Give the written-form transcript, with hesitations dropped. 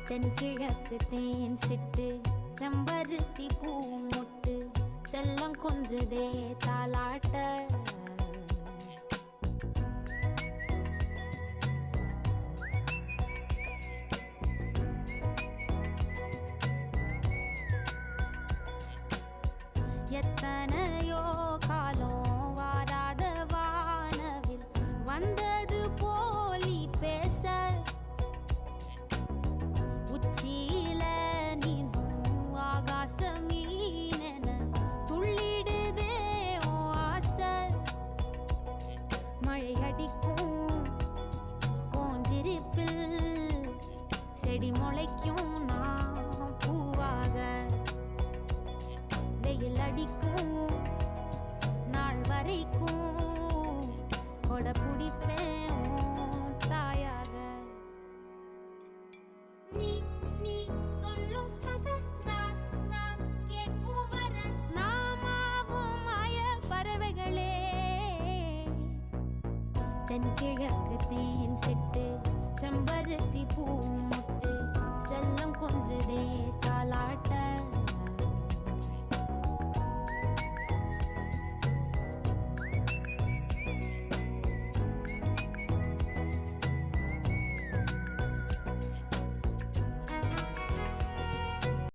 தென்கிழக்கு தேன் சிட்டு செம்பருத்தி பூ மொட்டு செல்லம் கொஞ்சுதே தாலாட்ட எத்தனையோ காலம் வாராத வானவில் வந்தது போலி பேச உச்சியில நீந்தும் ஆகாச மீனென துள்ளிடுதே ஓ ஆசை மழை அடிக்கும் ஓஞ்சிருப்பில் செடி முளைக்கும் நான் பூவாக வெயில் அடிக்கும் நாள் வரைக்கும் கொடை பிடிப்பேன் தாயாக நீ நீ சொல்லும் கதை நான் கேட்கும் வர நாமாவும் மாய பறவைகளே தென்கிழக்கு தேன் சிட்டு செம்பருத்தி பூ மொட்டு செல்லம் கொஞ்சுதே தாலாட்ட